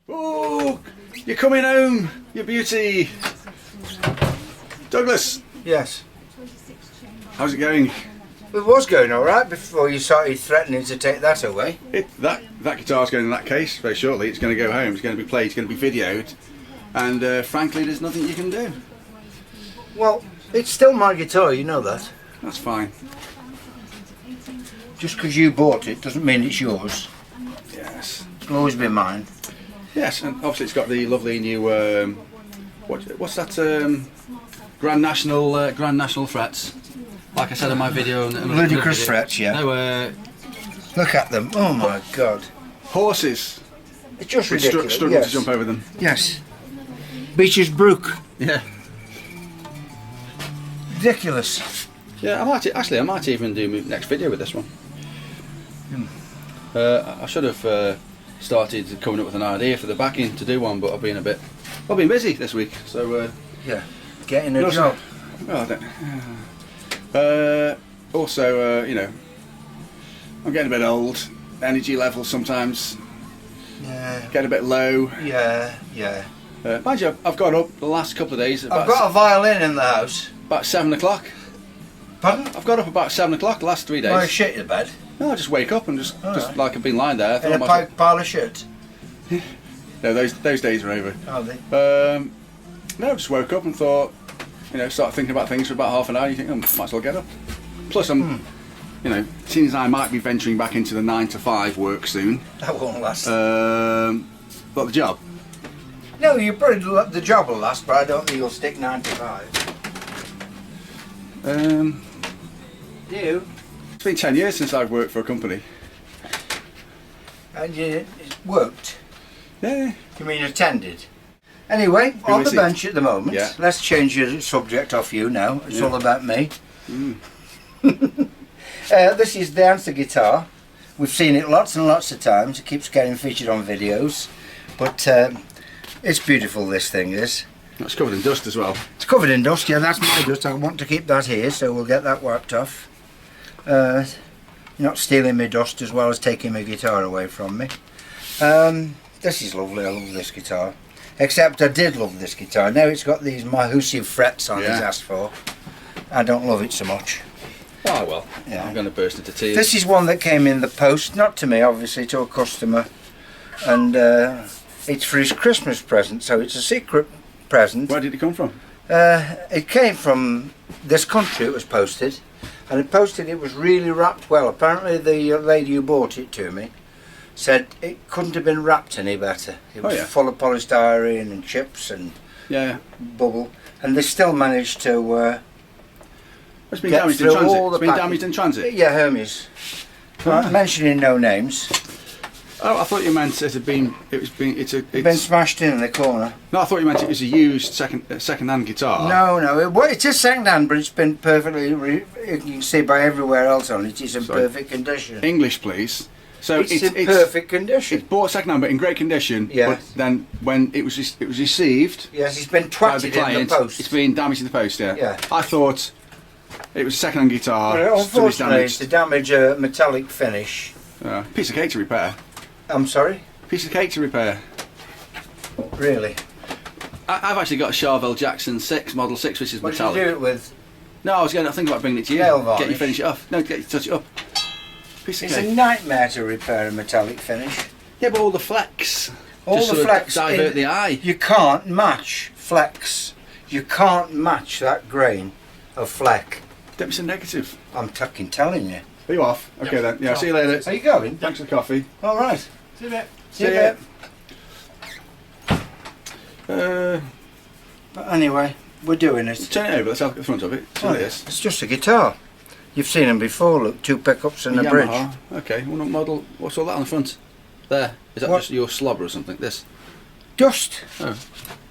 Oh, you're coming home, you beauty. Douglas. Yes. How's it going? It was going alright before you started threatening to take that away. That guitar's going in that case very shortly. It's going to go home, it's going to be played, it's going to be videoed. And frankly, there's nothing you can do. Well, it's still my guitar, you know that. That's fine. Just because you bought it doesn't mean it's yours. Yes. It'll always be mine. Yes, and obviously it's got the lovely new what's that Grand National frets. Like I said in my video, Ludicrous frets, yeah. No, look at them. Oh my God. Horses. It's just ridiculous. Struggle to jump over them. Yes. Beaches Brook. Yeah. Ridiculous. Yeah, I might even do my next video with this one. I should have started coming up with an idea for the backing to do one, but I've been busy this week, so yeah, getting a job. Well, also, you know, I'm getting a bit old. Energy levels sometimes get a bit low. Yeah. Mind you, I've got up the last couple of days. I've got a violin in the house. About 7 o'clock. Pardon? I've got up about 7 o'clock the last 3 days. Why shit in bed? No, I just wake up and just like I've been lying there. In a pile of shit? No, those days are over. Are they? No, I just woke up and thought, you know, start thinking about things for about half an hour. You think, oh, might as well get up. Plus, I'm, you know, seeing as I might be venturing back into the 9 to 5 work soon. That won't last. But the job. No, you probably the job will last, but I don't think you'll stick 9 to 5. Do you? It's been 10 years since I've worked for a company. And you worked? Yeah. You mean attended? Anyway, on the bench at the moment. Yeah. Let's change your subject off you now. It's all about me. This is the Answer guitar. We've seen it lots and lots of times. It keeps getting featured on videos. But it's beautiful, this thing is. It's covered in dust as well. It's covered in dust, yeah, that's my dust. I want to keep that here, so we'll get that wiped off. You're not stealing my dust as well as taking my guitar away from me. This is lovely, I love this guitar. Except I did love this guitar. Now it's got these Mahusi frets on it's asked for. I don't love it so much. Oh well, yeah. I'm going to burst into tears. This is one that came in the post, not to me obviously, to a customer. And it's for his Christmas present, so it's a secret present. Where did it come from? It came from this country, it was posted. And it was really wrapped well. Apparently the lady who bought it to me said it couldn't have been wrapped any better. It was full of polystyrene and chips and bubble. And they still managed to it's been damaged in transit. It's been damaged in transit? Yeah, Hermes. Mentioning no names. Oh, I thought you meant it had been. It's been smashed in the corner. No, I thought you meant it was a used second-hand guitar. No, it is second-hand, but it's been perfectly. You can see by everywhere else on it, it's in perfect condition. English, please. So it's in perfect condition. It's bought second-hand, but in great condition. Yeah. But then when it was received, yes, it's been twatted in the post. It's been damaged in the post. Yeah. Yeah. I thought it was a second-hand guitar. Well, unfortunately, it's to damage a metallic finish. Piece of cake to repair. I'm sorry? Piece of cake to repair. Really? I've actually got a Charvel Jackson 6, Model 6, which is metallic. What did you do it with? No, I was thinking about bringing it to you. Nail varnish. Get you to finish it off. No, get you to touch it up. Piece of cake. It's a nightmare to repair a metallic finish. Yeah, but all the flex. All the flex. Divert the eye. You can't match flex. You can't match that grain of fleck. Don't be so negative. I'm fucking telling you. Are you off? Okay then. Yeah, see you later. Are you going? Thanks for the coffee. All right. See you a bit. See you a bit. But anyway, we're doing it. Turn it over. Let's have the front of it. It's just a guitar. You've seen them before. Look, 2 pickups and a bridge. Okay. What model? What's all that on the front? There. Is that just your slobber or something? This. Dust. Oh.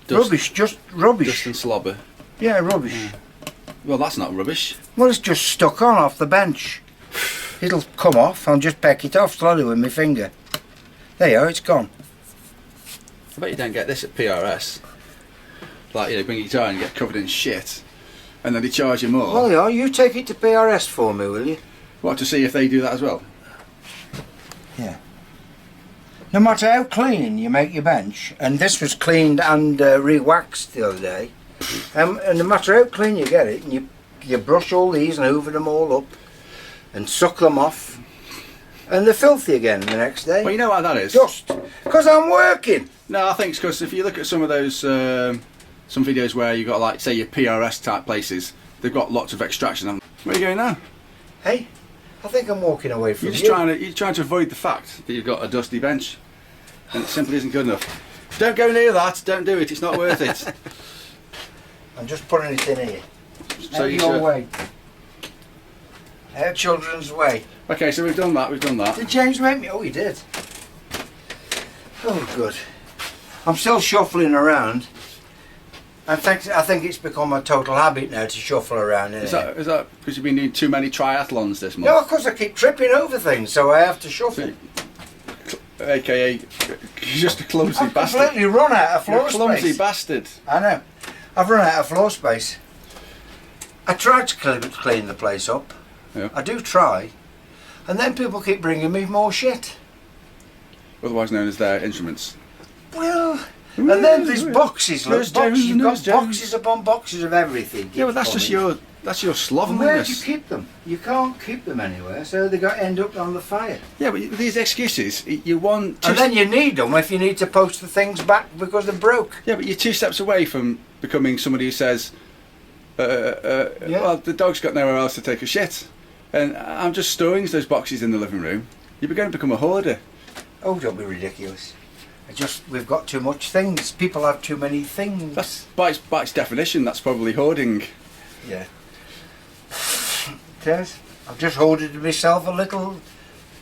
Dust. Rubbish. Just rubbish. Dust and slobber. Yeah, rubbish. Well, that's not rubbish. Well, it's just stuck on off the bench. It'll come off. I'll just peck it off slowly with my finger. There you are. It's gone. I bet you don't get this at PRS. Like, you know, bring your guitar and get covered in shit, and then they charge you more. Well, yeah, you take it to PRS for me, will you? What, to see if they do that as well? Yeah. No matter how clean you make your bench, and this was cleaned and re-waxed the other day, and no matter how clean you get it, and you brush all these and hoover them all up and suck them off, and they're filthy again the next day. Well, you know why that is? Just because I'm working. No, I think it's because if you look at some of those, some videos where you've got, like, say, your PRS type places, they've got lots of extraction. Where are you going now? Hey, I think I'm walking away from You're trying to avoid the fact that you've got a dusty bench, and it simply isn't good enough. Don't go near that. Don't do it. It's not worth it. I'm just putting it in here. So Out your way. Our children's way. Okay, so we've done that. We've done that. Did James make me? Oh, he did. Oh, good. I'm still shuffling around. I think it's become a total habit now to shuffle around in Is here. that because you've been doing too many triathlons this month? No, of course I keep tripping over things, so I have to shuffle. AKA, you're just a clumsy I've bastard. completely run out of You're floor a clumsy space. bastard. I know. I've run out of floor space. I tried to clean the place up. Yeah. I do try. And then people keep bringing me more shit. Otherwise known as their instruments. Well, and then there's boxes. Look, Nurse boxes. Jones, You've got Nurse Jones. boxes upon boxes of everything. Yeah, but that's just your And where do you slovenliness. keep them? You can't keep them anywhere, so they got end up on the fire. Yeah, but these excuses, you want. And then you need them if you need to post the things back because they're broke. Yeah, but you're 2 steps away from becoming somebody who says, well, the dog's got nowhere else to take a shit. And I'm just storing those boxes in the living room. You're going to become a hoarder. Oh, don't be ridiculous. We've got too much things. People have too many things. That's by its definition, that's probably hoarding. Yeah. Yes. I've just ordered myself a little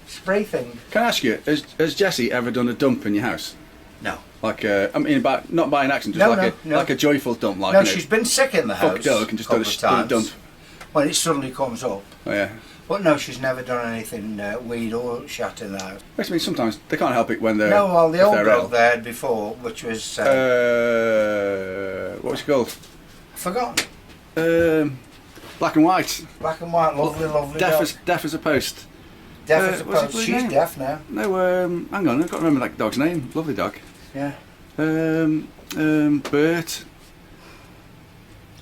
spray thing. Can I ask you, has Jessie ever done a dump in your house? No. Like not by an accident, just like a joyful dump, like. No, she's been sick in the house. Fuck Doug and just done a dump. When it suddenly comes up. Oh yeah. But no, she's never done anything weed or shut in the house. Which means sometimes they can't help it when they're. No, well, the old they're girl ill. they had before, which was What was it called? forgotten. Black and white. Black and white, lovely, lovely. Deaf as a post. Deaf as a what's post. his She's name? deaf now. No, hang on, I've got to remember that dog's name. Lovely dog. Yeah. Bert,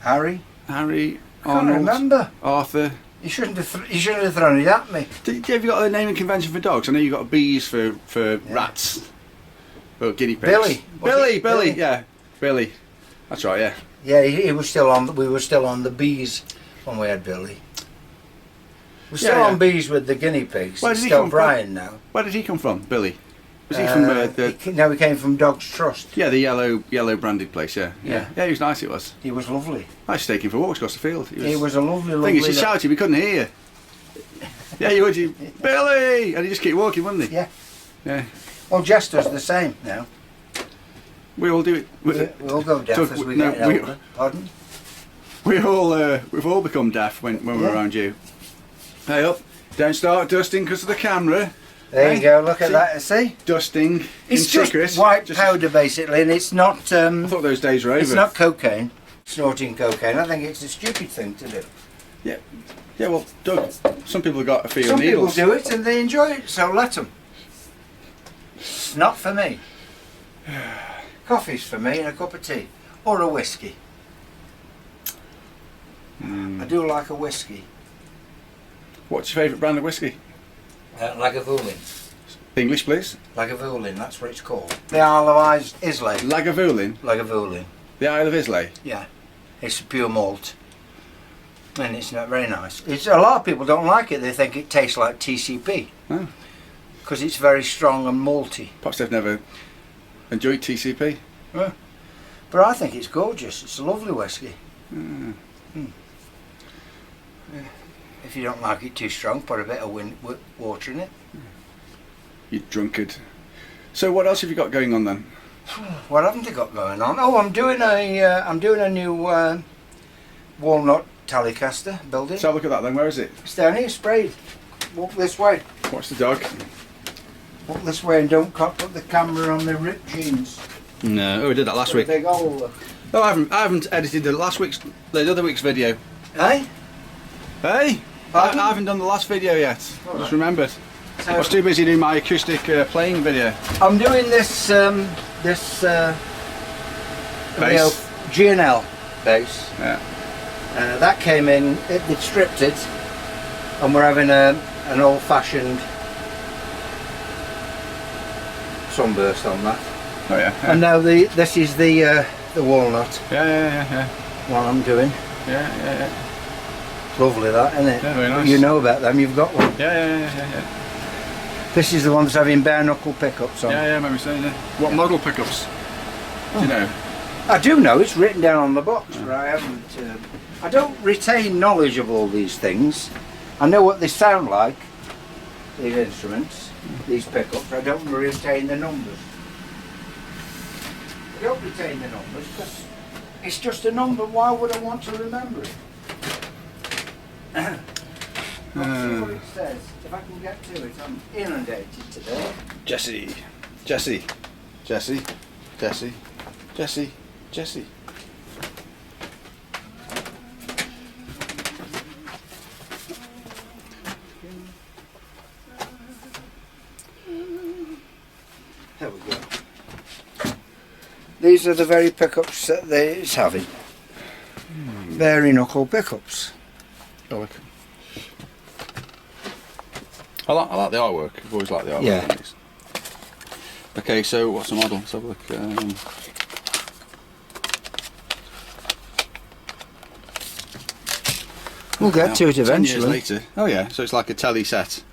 Harry. Harry, I can't Arnold, remember. Arthur. You shouldn't have thrown it at me. Have you got a naming convention for dogs? I know you've got bees for rats. Or guinea pigs. Billy. Was it Billy, Billy? yeah. Billy. That's right, yeah. Yeah, he was still on. We were still on the bees when we had Billy. We're still Yeah, on yeah. bees with the guinea pigs. Where It's did he still come from? Brian now. Where did he come from, Billy? Was he from No, he came from Dog's Trust. the yellow branded place, yeah. Yeah. Yeah, he was nice, it was. He was lovely. I used to take him for walks across the field. He was a lovely, thing lovely. is, you shouted, we couldn't hear you. Yeah, you would, Billy! And he just keep walking, wouldn't he? Yeah. Yeah. Well, Jester's the same now. We all do it. We all go deaf Doug, as we no, get older. Pardon? we've all become deaf when we're Yeah. around you. Hey up, don't start dusting because of the camera. There Hey, you go. Look at see? that. See? Dusting It's in just secret. white Just- powder basically, and it's not. I thought those days were over. It's not cocaine. Snorting cocaine. I think it's a stupid thing to do. Yeah, yeah. Well, Doug, some people have got a feel Some needles. people do it and they enjoy it, so let them. It's not for me. Coffee's for me and a cup of tea. Or a whiskey. I do like a whiskey. What's your favourite brand of whiskey? Lagavulin. English, please. Lagavulin, that's what it's called. The Isle of Islay. Lagavulin. Lagavulin. The Isle of Islay. Yeah. It's pure malt. And it's not very nice. A lot of people don't like it. They think it tastes like TCP. Oh. Because it's very strong and malty. Perhaps they've never enjoyed TCP. Yeah. But I think it's gorgeous. It's a lovely whiskey. Mm. If you don't like it too strong, put a bit of water in it. You drunkard. So what else have you got going on then? What haven't I got going on? Oh, I'm doing a new walnut Telecaster building. Let's have a look at that then. Where is it? It's down here, sprayed. Walk this way. Watch the dog. Walk this way and don't put the camera on the ripped jeans. No, we did that last Put a week. big hole. No, I haven't edited the other week's video. Eh? Hey, I Pardon? haven't done the last video yet. I All just right. remembered. So I was too busy doing my acoustic playing video. I'm doing this real G&L bass. Yeah. That came in, they'd stripped it, and we're having an old-fashioned sunburst on that. Oh yeah. And now this is the walnut Yeah. one I'm doing. Yeah. It's lovely that, isn't it? Yeah, very nice. You know about them, you've got one. Yeah. This is the one that's having bare knuckle pickups on. Yeah, maybe saying that. What model pickups? Do you know? I do know, it's written down on the box, but I haven't. I don't retain knowledge of all these things. I know what they sound like, these instruments, these pickups. I don't retain the numbers. I don't retain the numbers because it's just a number. Why would I want to remember it? Let's see what it says. If I can get to it, I'm inundated today. Jesse. There we go. These are the very pickups that it's having. Very knuckle pickups. Oh, look. I like the artwork. I've always liked the artwork. Yeah. On these. Okay, so what's the model? Let's have a look. We'll get to it 10 years eventually. later. Oh yeah, so it's like a telly set.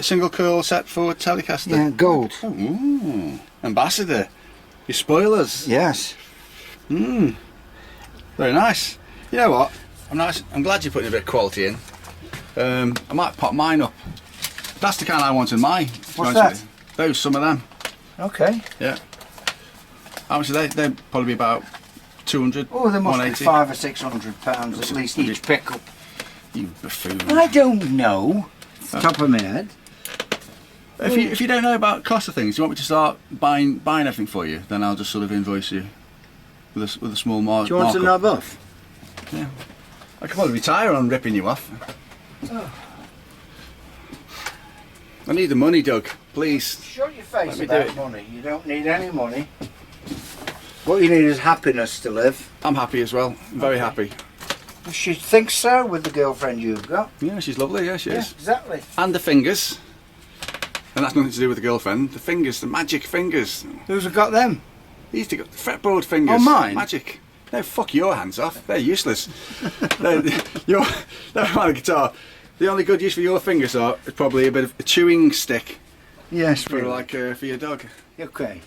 Single coil set for Telecaster. Yeah, gold. Oh, ooh. Ambassador. Your spoilers. Yes. Very nice. You know what? I'm glad you're putting a bit of quality in. I might pop mine up. That's the kind I want in mine. What's that? Those, some of them. Okay. Yeah. How much are they? They'd probably be about 200. Oh, there must be 180. £500 or £600 at least each pickup. You buffoon. I don't know. Off the top of my head. If you don't know about cost of things, you want me to start buying everything for you, then I'll just sort of invoice you with a small markup. Do you want to knob off? Yeah. I could probably retire on ripping you off. Oh. I need the money, Doug. Please. Shut your face Let me do about it. money. You don't need any money. What you need is happiness to live. I'm happy as well. I'm very happy. She thinks so with the girlfriend you've got. Yeah, she's lovely. Yeah, she is. Exactly. And the fingers. And that's nothing to do with the girlfriend. The fingers, the magic fingers. Who's got them? These two got fretboard fingers. Oh, mine? Magic. No, fuck your hands off. They're useless. Never mind the guitar. The only good use for your fingers is probably a bit of a chewing stick Yes, for for your dog. Okay.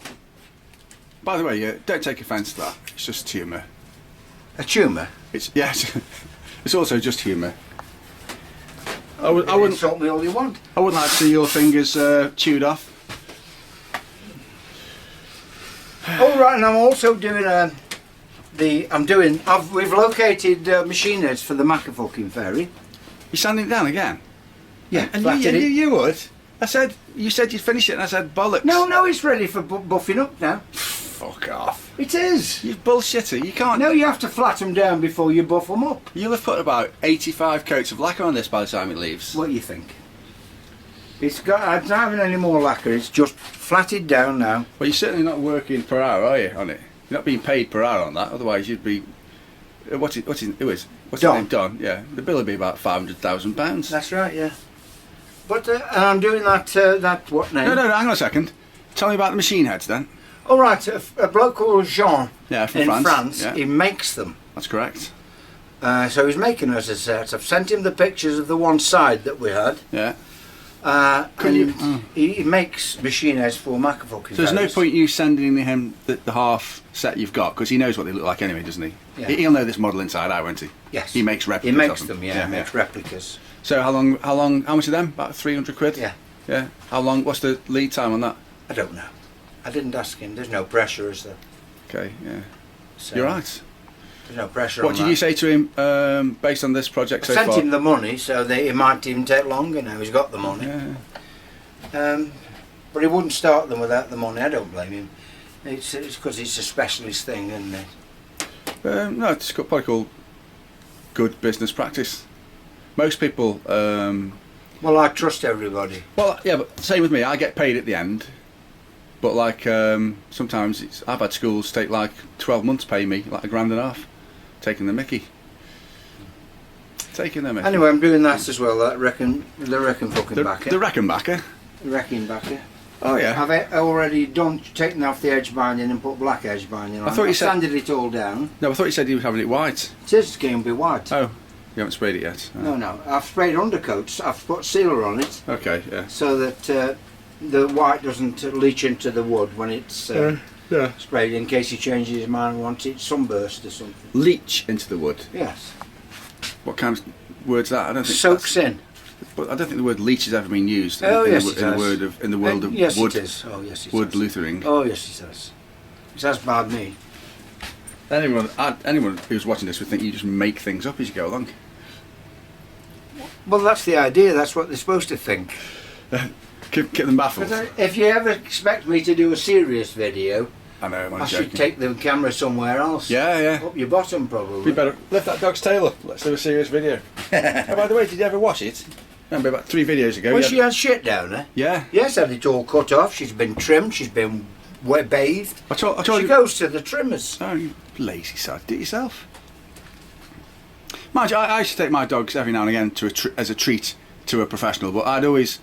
By the way, don't take offence to that. It's just humour. A tumour? Yes. It's also just humour. I You wouldn't. insult me all you want. I wouldn't like to see your fingers chewed off. Oh right, and I'm also doing we've located machine heads for the Macafucking Fairy. You're sanding it down again? Yeah, And flatted it. you would? You said you'd finish it and I said bollocks. No, it's ready for buffing up now. Fuck off. It is. You bullshitter. You can't. No, you have to flat them down before you buff them up. You'll have put about 85 coats of lacquer on this by the time it leaves. What do you think? It's not having any more lacquer, it's just flatted down now. Well, you're certainly not working per hour, are you, on it? You're not being paid per hour on that, otherwise you'd be... What's his name? Don, yeah. The bill would be about £500,000. That's right, yeah. But and I'm doing that what name? No, hang on a second. Tell me about the machine heads then. All right, a bloke called Jean From in France, yeah. he makes them. That's correct. So he's making us a set. I've sent him the pictures of the one side that we had. Yeah. He makes machine heads for Macafucking. So there's no point you sending him the half set you've got, because he knows what they look like anyway, doesn't he? Yeah. He'll know this model inside out, won't he? Yes. He makes replicas. He makes of them, yeah. He makes replicas. So how much are them? About 300 quid? Yeah. Yeah. How long, what's the lead time on that? I don't know. I didn't ask him. There's no pressure, is there? Okay, yeah. So You're right. There's no pressure What on did that. you say to him based on this project so I sent far? him the money, so that it might even take longer now. He's got the money. Yeah. But he wouldn't start them without the money. I don't blame him. It's because it's a specialist thing, isn't it? No, it's probably called good business practice. Most people Well, I trust everybody. Well, yeah, but same with me. I get paid at the end. But like sometimes I've had schools take like 12 months pay me like £1.5, taking the mickey. Taking the mickey. Anyway, I'm doing that as well. That the Reckenbacker. The Reckenbacker. The Reckenbacker. Oh yeah. I've already taken off the edge binding and put black edge binding on. I thought you said sanded it all down. No, I thought you said you were having it white. It is going to be white. Oh, you haven't sprayed it yet. Oh. No. I've sprayed undercoats. I've put sealer on it. Okay, yeah. So that the white doesn't leach into the wood when it's sprayed, in case he changes his mind and wants it sunburst or something. Leach into the wood. Yes. What kind of word's that? I don't think Soaks in. But I don't think the word leach has ever been used in the world of yes, wood. It is. Oh yes, it wood has. luthering. Oh yes, it has. It has bad me. Anyone who's watching this would think you just make things up as you go along. Well, that's the idea. That's what they're supposed to think. Keep them baffled. But if you ever expect me to do a serious video, I know. I should take the camera somewhere else. Yeah. Up your bottom, probably. We better lift that dog's tail up. Let's do a serious video. Oh, by the way, did you ever wash it? Remember about 3 videos ago. Well, she had shit down there. Yeah. Yes, had it all cut off. She's been trimmed. She's been bathed. I told she you. Goes to the trimmers. Oh, you lazy sod. Do it yourself. Mind you, I used to take my dogs every now and again as a treat to a professional, but I'd always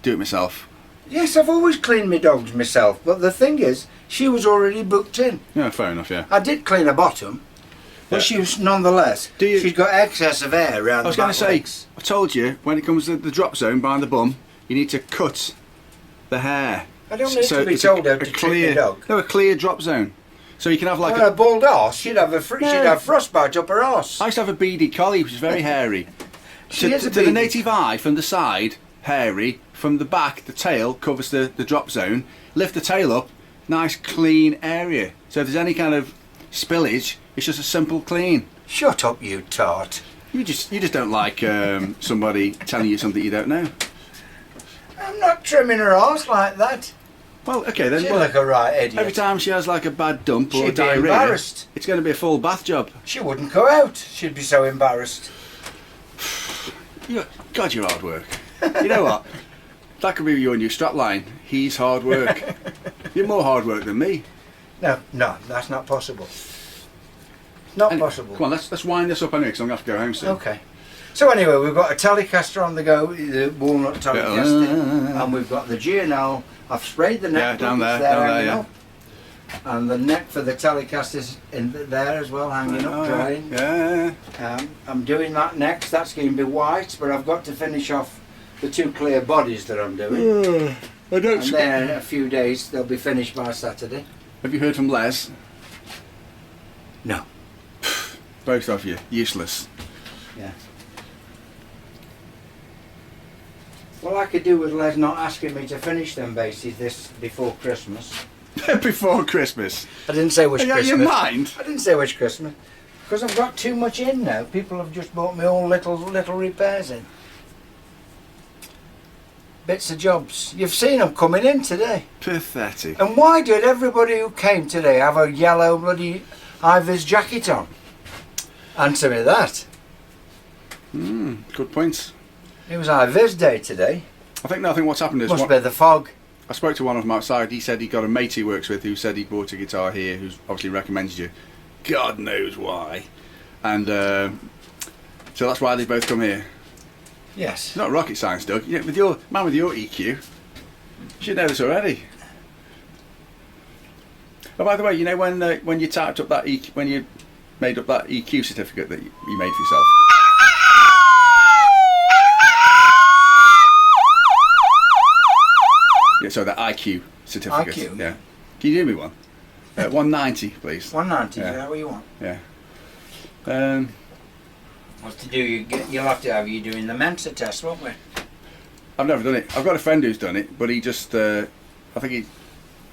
do it myself. Yes, I've always cleaned my dogs myself, but the thing is, she was already booked in. Yeah, fair enough, yeah. I did clean her bottom, but she was nonetheless. She's got excess of air around the back. I was going to say, I told you, when it comes to the drop zone behind the bum, you need to cut the hair. I don't need to be told how to treat the dog. No, a clear drop zone. So you can have like a bald arse. She'd have frostbite up her arse. I used to have a beady collie, which is very hairy. To the native eye, from the side, hairy. From the back, the tail covers the drop zone. Lift the tail up, nice clean area. So if there's any kind of spillage, it's just a simple clean. Shut up, you tart. You just don't like somebody telling you something you don't know. I'm not trimming her arse like that. Well, okay then. She'd look a right idiot. Every time she has like a bad dump or She'd diarrhea, be embarrassed. It's going to be a full bath job. She wouldn't go out. She'd be so embarrassed. God, you're hard work. You know what? That could be your new strapline. He's hard work. You're more hard work than me. No, that's not possible. Not possible. Come on, let's wind this up anyway, because I'm going to have to go home soon. Okay. So anyway, we've got a Telecaster on the go, the walnut Telecaster, and we've got the GNL. I've sprayed the neck. Yeah, down there, yeah. Up. And the neck for the Telecaster's in there as well, hanging up, drying. Yeah. I'm doing that next. That's going to be white, but I've got to finish off the 2 clear bodies that I'm doing. And then in a few days they'll be finished by Saturday. Have you heard from Les? No. Both of you, useless. Yeah. Well, I could do with Les not asking me to finish them bases before Christmas. Before Christmas? I didn't say which Christmas. Your mind? I didn't say which Christmas. Because I've got too much in now. People have just bought me all little repairs in. Bits of jobs. You've seen them coming in today. Pathetic. And why did everybody who came today have a yellow bloody high-vis jacket on? Answer me that. Good point. It was high-vis day today. I think what's happened is... Must be the fog. I spoke to one of them outside. He said he got a mate he works with who said he bought a guitar here, who's obviously recommended you. God knows why. And so that's why they both come here. Yes. It's not rocket science, Doug. With your EQ, you should know this already. Oh, by the way, you know when you typed up that when you made up that EQ certificate that you made for yourself. Yeah, so the IQ certificate. IQ? Yeah. Can you do me one? 190, please. 190. Yeah. Is that what you want? Yeah. What to do? You'll have to have you doing the Mensa test, won't we? I've never done it. I've got a friend who's done it, but he just, I think it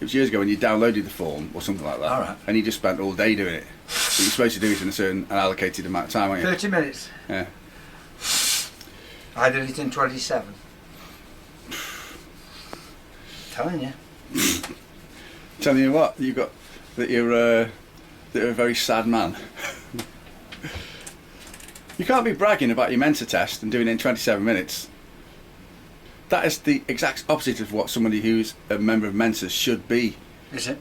was years ago when you downloaded the form or something like that. All right. And he just spent all day doing it. But you're supposed to do it in a certain allocated amount of time, aren't you? 30 minutes. Yeah. I did it in 27. Telling you. Telling you what, you're a very sad man. You can't be bragging about your Mensa test and doing it in 27 minutes. That is the exact opposite of what somebody who's a member of Mensa should be. Is it?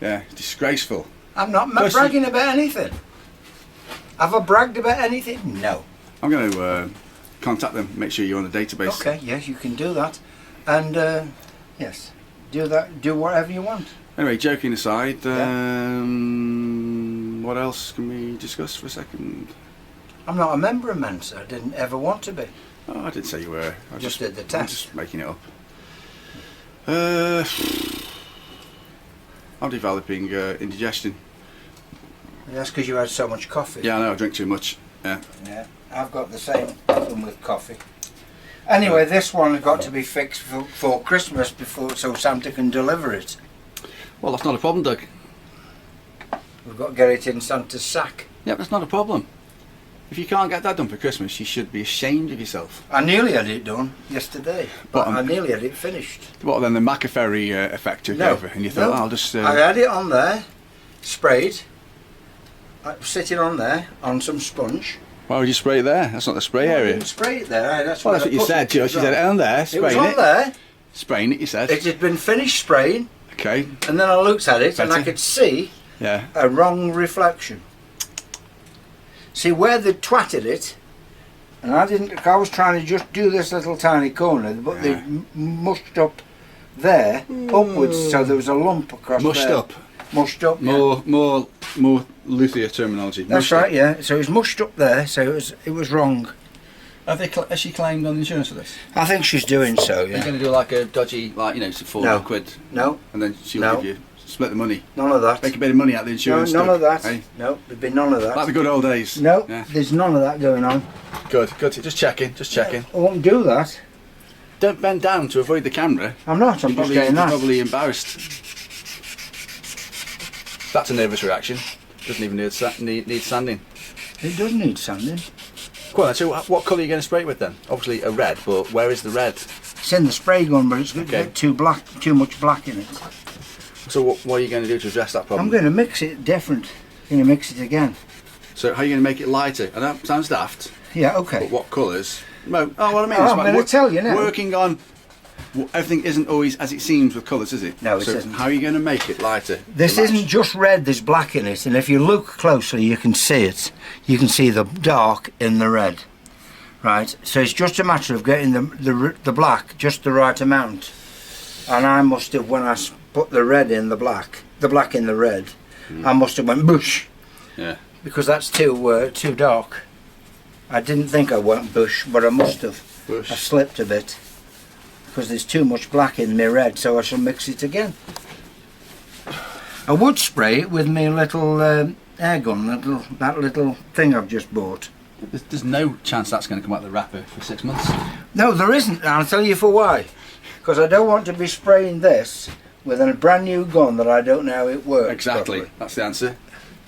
Yeah, disgraceful. I'm not bragging about anything. Have I bragged about anything? No. I'm going to contact them, make sure you're on the database. Okay, yes, you can do that. And, yes, do that, do whatever you want. Anyway, joking aside, Yeah. what else can we discuss for a second? I'm not a member of Mensa. I didn't ever want to be. Oh, I didn't say you were. I Just did the I'm test. just making it up. I'm developing indigestion. That's because you had so much coffee. Yeah, I know, I drink too much. Yeah. Yeah, I've got the same problem with coffee. Anyway, this one has got to be fixed for Christmas before, so Santa can deliver it. Well, that's not a problem, Doug. We've got to get it in Santa's sack. Yeah, that's not a problem. If you can't get that done for Christmas, you should be ashamed of yourself. I nearly had it done yesterday, but What, I nearly had it finished. What then, the Macaferry effect took over, and you thought, I'll just... I had it on there, sprayed, sitting on there, on some sponge. Why would you spray it there? That's not the spray I area. didn't spray it there. That's Well, where that's I what you put said, it. Joe. She said, on there, It spraying was on there. Spraying it, you said. It had been finished spraying, Okay, and then I looked at it and I Betty? could see yeah. a wrong reflection. See where they twatted it, and I was trying to just do this little tiny corner, but they Yeah. mushed up there, upwards, so there was a lump across Mushed there. up. Mushed up, yeah. More luthier terminology. That's Mushed right, up. yeah. So it was mushed up there, so it was wrong. Has she claimed on the insurance for this? I think she's doing so, Are you yeah. going to do like a dodgy, like, it's a £400, No, and then she'll No. give you, split the money. none of that. Make a bit of money out of the No, insurance none stuff, of that. eh? No, there'd be none of that. Like the good old days. No, Yeah. there's none of that going on. Good. Just checking, I won't do that. Don't bend down to avoid the camera. I'm not, I'm just You're getting that. probably embarrassed. That's a nervous reaction. Doesn't even need sanding. It does need sanding. Go on then, so what colour are you going to spray it with then? Obviously a red, but where is the red? It's in the spray gun, but it's got Okay. too much black in it. So what are you going to do to address that problem? I'm going to mix it different. I'm going to mix it again. So how are you going to make it lighter? I know it sounds daft, Yeah, okay. but what colours? No, what I mean Oh, is I'm about going to tell you now. working on... Everything isn't always as it seems with colours, is it? No, it so isn't. how are you going to make it lighter? This to match? isn't just red, there's black in it, and if you look closely you can see it. You can see the dark in the red. Right, so it's just a matter of getting the black just the right amount. And I must have, when I put the red in the black in the red, I must have went bush. Yeah. Because that's too dark. I didn't think I went bush, but I must have. Bush. I slipped a bit. Because there's too much black in my red, so I shall mix it again. I would spray it with my little air gun, that little thing I've just bought. There's no chance that's going to come out of the wrapper for 6 months. No, there isn't, and I'll tell you for why. Because I don't want to be spraying this with a brand new gun that I don't know how it works. Exactly, properly. that's the answer.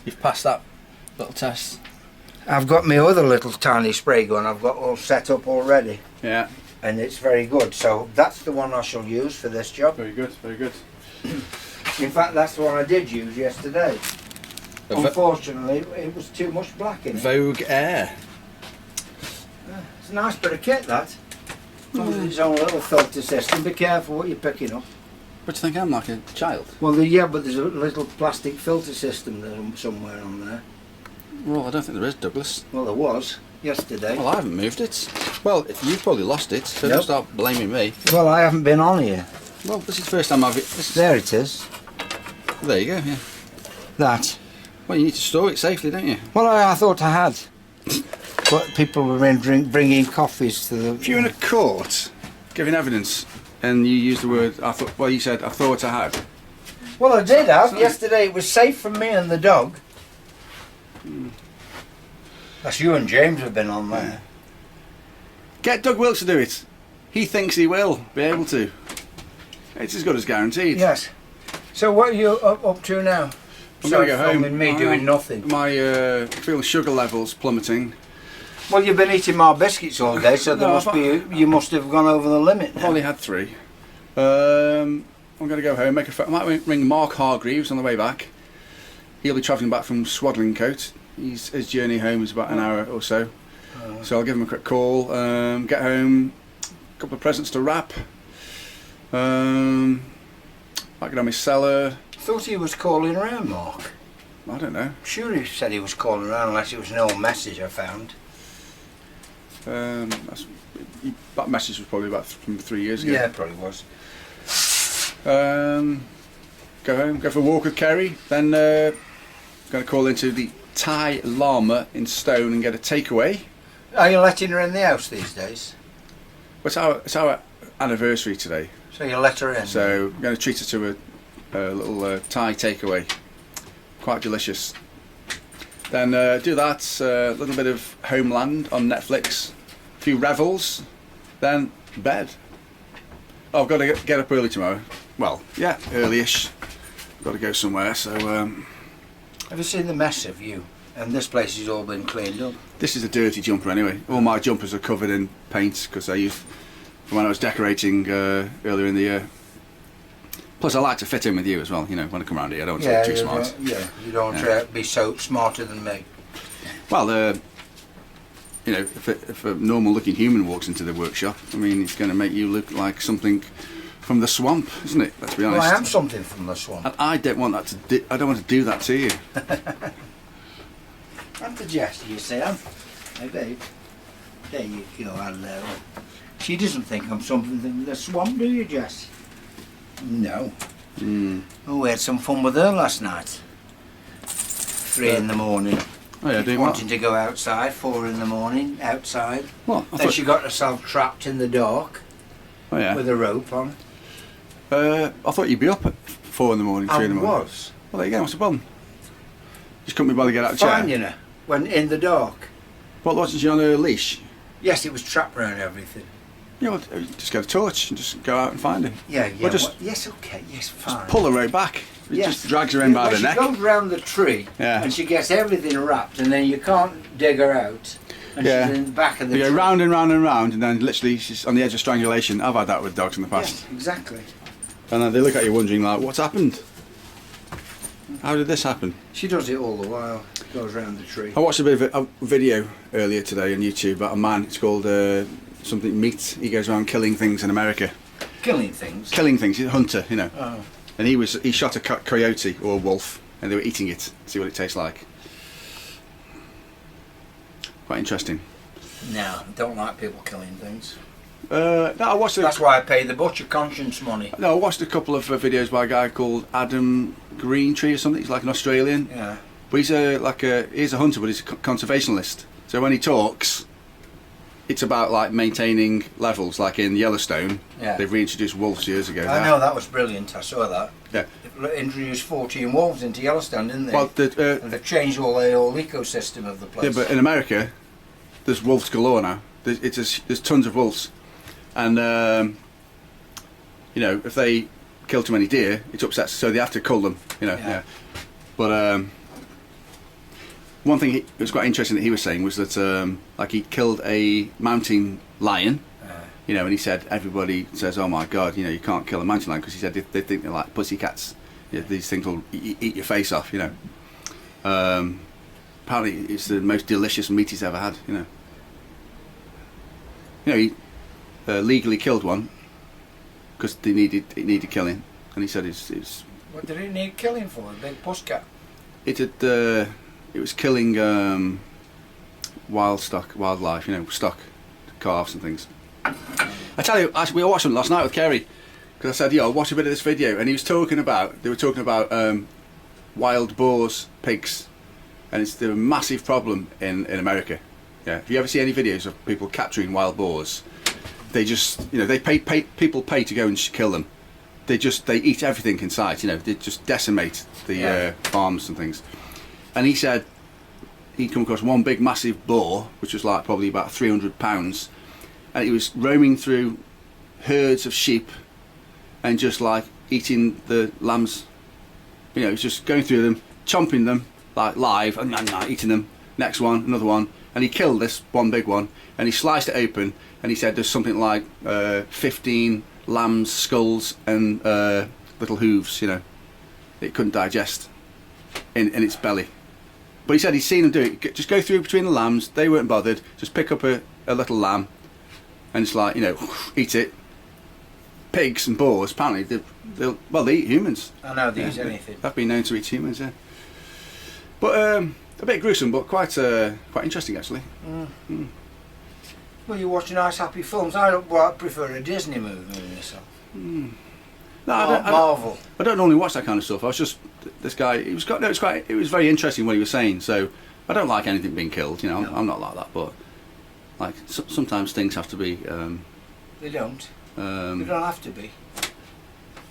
You've passed that little test. I've got my other little tiny spray gun I've got all set up already, Yeah, and it's very good. So that's the one I shall use for this job. very good, very good. In fact, that's the one I did use yesterday. Unfortunately, it was too much black in it. Vogue Air. It's a nice bit of kit, that. With its own little filter system. Be careful what you're picking up. What do you think, I'm like a child? Well, yeah, but there's a little plastic filter system there somewhere on there. Well, I don't think there is, Douglas. Well, there was yesterday. Well, I haven't moved it. Well, you've probably lost it, so Nope. don't start blaming me. Well, I haven't been on here. Well, this is the first time I've... There it is. There you go, yeah. That. Well, you need to store it safely, don't you? Well, I thought I had. But people were bringing coffees to the... If you're in a court giving evidence and you use the word, you said, I thought I had. Well, I did have. Yesterday it was safe for me and the dog. That's you and James have been on there. Get Doug Wilkes to do it. He thinks he will be able to. It's as good as guaranteed. Yes. So what are you up to now? I'm going to go home. Filming me doing nothing. My feel sugar levels plummeting. Well, you've been eating my biscuits all day, so there No, must be. You must have gone over the limit I've now. only had 3. I'm going to go home. I might ring Mark Hargreaves on the way back. He'll be travelling back from Swadlincote. His journey home is about an hour or so. So I'll give him a quick call. Get home, couple of presents to wrap. Back on my cellar. Thought he was calling around, Mark. I don't know. Sure he said he was calling around, unless it was an old message I found. That message was probably about from 3 years ago. Yeah, it probably was. Go home, go for a walk with Kerry, then going to call into the Thai Llama in Stone and get a takeaway. Are you letting her in the house these days? Well, it's our anniversary today, So you let her in? so I'm going to treat her to a little Thai takeaway. Quite delicious. Then do that, a little bit of Homeland on Netflix, a few revels, then bed. Oh, I've got to get up early tomorrow. Well, yeah, early-ish. Got to go somewhere, so... Have you seen the mess of you? And this place has all been cleaned up. This is a dirty jumper anyway. All my jumpers are covered in paint because I used from when I was decorating earlier in the year. Plus, I like to fit in with you as well. You know, when I come around here, I don't want to look too smart. You don't want to be so smarter than me. Well, you know, if a normal-looking human walks into the workshop, I mean, it's going to make you look like something from the swamp, isn't it? Let's be honest. Well, I am something from the swamp. And I don't want that to. I don't want to do that to you. I'm the Jess, you say. Hey, babe. There you go, hello. She doesn't think I'm something from the swamp, do you, Jess? No. Oh, we had some fun with her last night. 3 in the morning. Oh yeah, doing Wanting to go outside, 4 in the morning, outside. What? Then she got herself trapped in the dark Oh yeah. with a rope on. I thought you'd be up at 4 in the morning, 3 in the morning. I was. Well, there you go. What's the problem? Just couldn't be bothered to get out of the chair. Fine, you know, when in the dark. What, wasn't she on a leash? Yes, it was trapped around everything. Yeah, well, just get a torch and just go out and find her. Yeah, Well, just, yes, okay, yes, fine. just pull her right back. It Yes. just drags her in by the neck. She goes round the tree Yeah. and she gets everything wrapped, and then you can't dig her out. And Yeah. she's in the back of the You tree. go round and round and round, and then literally she's on the edge of strangulation. I've had that with dogs in the past. Yes, exactly. And then they look at you wondering, like, what's happened? How did this happen? She does it all the while. Goes round the tree. I watched a bit of a video earlier today on YouTube about a man. It's called something meat. He goes around killing things in America. Killing things. Killing things. He's a hunter, you know. Oh. And he shot a coyote or a wolf, and they were eating it to see what it tastes like. Quite interesting. No, don't like people killing things. No, I watched. That's why I pay the butcher conscience money. No, I watched a couple of videos by a guy called Adam Greentree or something. He's like an Australian. Yeah. But he's a hunter, but he's a conservationalist. So when he talks, it's about like maintaining levels. Like in Yellowstone, Yeah. they've reintroduced wolves years ago. I know, that was brilliant. I saw that. Yeah. They introduced 14 wolves into Yellowstone, didn't they? Well, and they've changed the whole ecosystem of the place. yeah, but in America, there's wolves galore now. There's tons of wolves, and you know, if they kill too many deer, it upsets. So they have to cull them. You know. Yeah. But one thing it was quite interesting that he was saying was that like he killed a mountain lion. You know, and he said everybody says, "Oh my God, you know, you can't kill a mountain lion," because he said they think they're like pussycats. Yeah, these things will eat your face off. You know. Apparently, it's the most delicious meat he's ever had. You know. You know, he legally killed one because it needed killing, and he said it's. What did it need killing for? A big pussycat? It was killing wildlife. You know, stock, calves and things. I tell you, we watched them last night with Kerry because I said, "Yo, watch a bit of this video," and they were talking about wild boars, pigs, and it's a massive problem in America. Yeah, if you ever see any videos of people capturing wild boars, they just, you know, people pay to go and kill them. They eat everything in sight. You know, they just decimate the farms and things. And he said he'd come across one big massive boar, which was like probably about 300 pounds, and he was roaming through herds of sheep and just like eating the lambs. You know, he was just going through them, chomping them like live and eating them. Next one, another one. And he killed this one big one, and he sliced it open, and he said there's something like 15 lambs' skulls and little hooves, you know. It couldn't digest in its belly. But he said he's seen them do it. Just go through between the lambs, they weren't bothered, just pick up a little lamb, and it's like, you know, eat it. Pigs and boars, apparently, they eat humans. I know they eat anything. They've been known to eat humans, yeah. But a bit gruesome, but quite interesting actually. Well, you watch nice happy films. I prefer a Disney movie myself. No, Marvel. I don't normally watch that kind of stuff. I was just this guy. It was very interesting what he was saying. So I don't like anything being killed. You know, No. I'm not like that. But like sometimes things have to be. They don't. They don't have to be.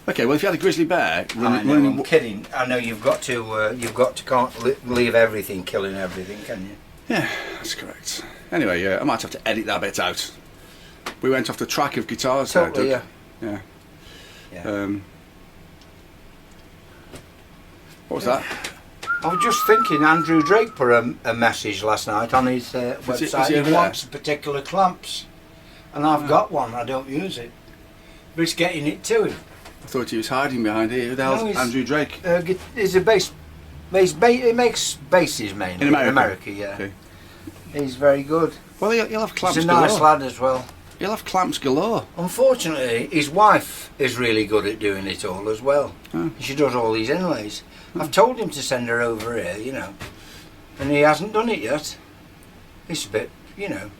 Okay, well, if you had a grizzly bear, I'm kidding. I know you've got to can't leave everything killing everything, can you? Yeah, that's correct. Anyway, I might have to edit that bit out. We went off the track of guitars. Totally, there, yeah. Yeah. What was that? I was just thinking, Andrew Drake put a message last night on his website. he over He there? wants particular clamps, and I've got one. I don't use it, but it's getting it to him. I thought he was hiding behind here. Who the hell's he's- Andrew Drake? He's a bass. He makes basses mainly In America? yeah. Okay. He's very good. Well, he'll have clamps He's a galore. nice lad as well. He'll have clamps galore. Unfortunately, his wife is really good at doing it all as well. Oh. She does all these inlays. I've told him to send her over here, you know, and he hasn't done it yet. It's a bit, you know,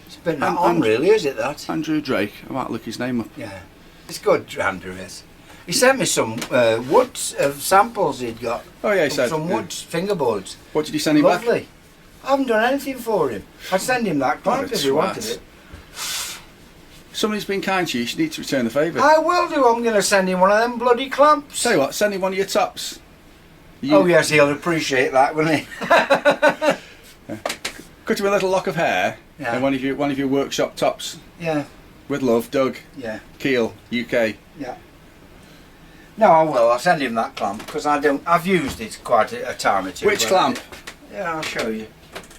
it's a bit not on really, is it that? Andrew Drake. I might look his name up. Yeah. It's good, Andrew is. He sent me some wood samples he'd got. Oh yeah, he said. Some wood fingerboards. What did he send him back? Lovely. I haven't done anything for him. I'd send him that clamp if he wanted it. Somebody's been kind to you. You need to return the favour. I will do. I'm going to send him one of them bloody clamps. Tell you what, send him one of your tops. Oh yes, he'll appreciate that, won't he? Cut him a little lock of hair Yeah. and one of your workshop tops. Yeah. With love, Doug. Yeah. Kiel, UK. Yeah. No, I will. I'll send him that clamp because I've used it quite a time or two. Which clamp? Yeah, I'll show you.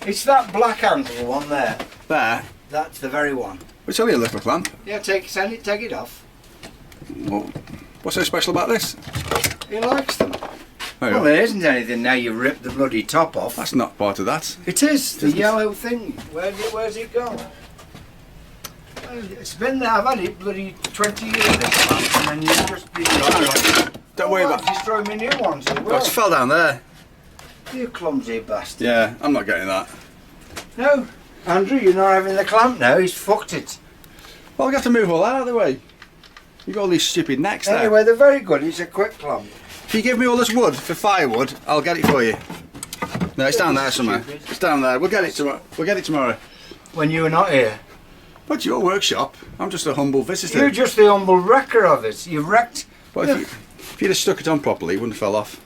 It's that black handle one there. There. That's the very one. It's only a little clamp. Yeah, take it off. What's so special about this? He likes them. There you Well, go. there isn't anything now. You ripped the bloody top off. That's not part of that. It is the yellow thing. Where's it gone? Well, it's been there. I've had it bloody 20 years. This clamp, and then you just Don't worry about it. Destroy me new ones as Oh, well. it's fell down there. You clumsy bastard. Yeah, I'm not getting that. No, Andrew, you're not having the clamp now. He's fucked it. Well, I've got to move all that out of the way. You've got all these stupid necks there. Anyway, they're very good. It's a quick clamp. If you give me all this wood for firewood, I'll get it for you. No, it's down there somewhere. Stupid. It's down there. We'll get it tomorrow. We'll get it tomorrow. When you were not here. What's your workshop? I'm just a humble visitor. You're just the humble wrecker of it. You've wrecked. But if you'd have stuck it on properly, it wouldn't have fell off.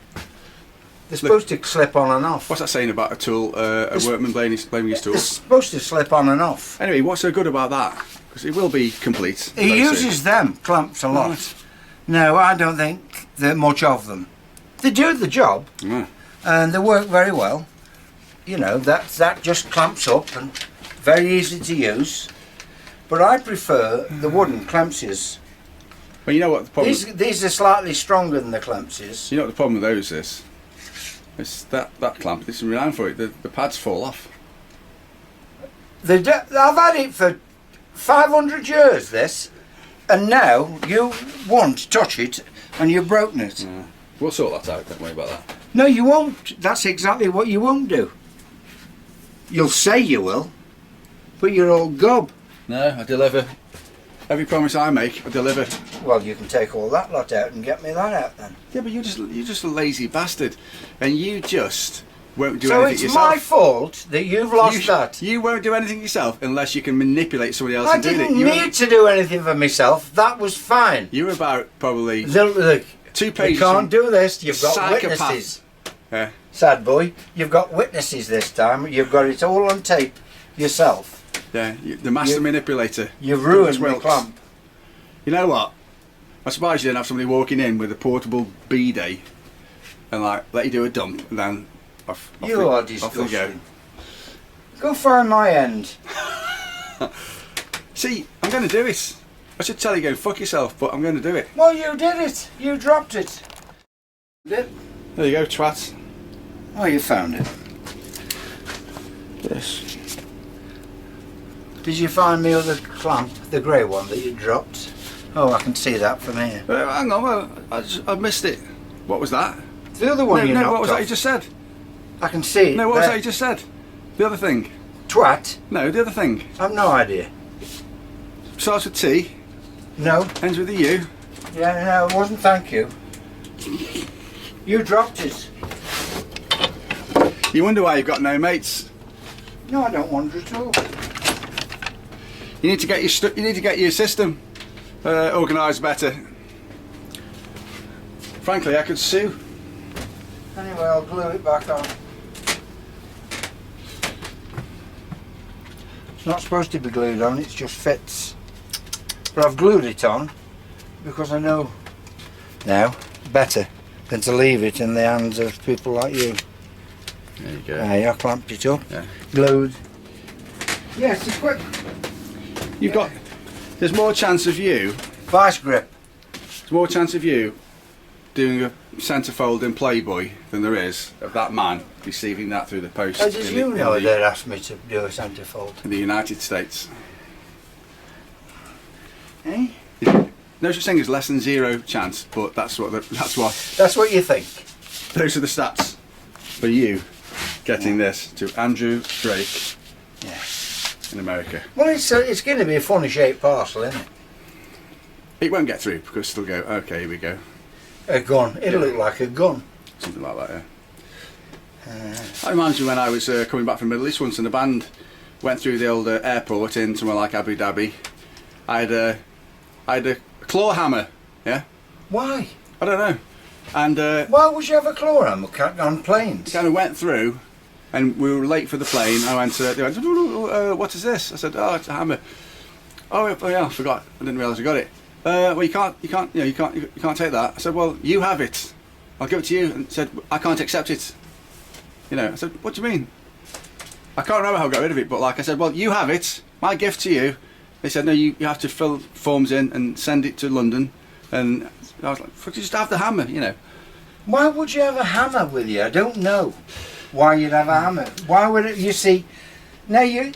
They're supposed to slip on and off. What's that saying about a tool, a workman blaming his tool? They're supposed to slip on and off. Anyway, what's so good about that? Because it will be complete. He very uses soon. them clamps a lot. Right. No, I don't think there are much of them. They do the job Yeah. and they work very well. You know, that just clamps up and very easy to use. But I prefer the wooden clamps. Well, you know what the problem. These are slightly stronger than the clamps. You know what the problem with those is? It's that clamp. This is renowned for it. The pads fall off. I've had it for 500 years, this, and now you won't touch it and you've broken it. Yeah. We'll sort that out. Don't worry about that. No, you won't. That's exactly what you won't do. You'll say you will, but you're all gob. No, I deliver. Every promise I make, I deliver. Well, you can take all that lot out and get me that out then. Yeah, but you're just a lazy bastard, and you just won't do So anything it's yourself. my fault that you've lost that. You won't do anything yourself unless you can manipulate somebody else I and do it. didn't You need to do anything for myself. That was fine. You're about probably Look, 2 you pages. can't do this. You've got Psychopath. witnesses. Yeah. Sad boy. You've got witnesses this time. You've got it all on tape yourself. Yeah, the master manipulator. You've ruined Doug my Wilkes. clamp. You know what? I'm surprised you didn't have somebody walking in with a portable B-day and like let you do a dump and then off You they- are off they go. disgusting. Go find my end. See, I'm going to do it. I should tell you go fuck yourself, but I'm going to do it. Well, you did it. You dropped it. There you go, twat. Oh, you found it. Yes. Did you find me other clamp, the grey one that you dropped? Oh, I can see that from here. Hang on, well, I missed it. What was that? The other one you knocked what was off. that you just said? I can see it. No, what was there. that you just said? The other thing. Twat? No, the other thing. I've no idea. Starts with T, No. ends with a U. Yeah, no, it wasn't. Thank you. You dropped it. You wonder why you've got no mates. No, I don't wonder at all. You need to get your system organised better. Frankly, I could sue. Anyway, I'll glue it back on. It's not supposed to be glued on, it just fits. But I've glued it on because I know now better than to leave it in the hands of people like you. There you go. I clamped it up, Yeah. glued. Yes, it's quick. You've got. There's more chance of you. Vice grip. There's more chance of you doing a centrefold in Playboy than there is of that man receiving that through the post. How did you know they'd asked me to do a centrefold? In the United States. Eh? No such thing as less than zero chance, but that's what That's what you think. those are the stats for you getting this to Andrew Drake Yeah. in America. Well, it's going to be a funny shaped parcel, isn't it? It won't get through because it'll go, okay, here we go. A gun. It'll look like a gun. Something like that, yeah. That reminds me when I was coming back from the Middle East once and the band went through the old airport in somewhere like Abu Dhabi. I had a claw hammer, yeah? Why? I don't know. And Why would you have a claw hammer on planes? kind of went through and we were late for the plane. They went, what is this? I said, oh, it's a hammer. Oh yeah, I forgot. I didn't realise I got it. Well, you can't take that. I said, well, you have it. I'll give it to you. And said, I can't accept it. You know, I said, what do you mean? I can't remember how I got rid of it, but like I said, well, you have it. My gift to you. They said, no, you have to fill forms in and send it to London. And I was like, fuck, you just have the hammer, you know. Why would you have a hammer with you? I don't know why you'd have a hammer. Why would it? You see, now you're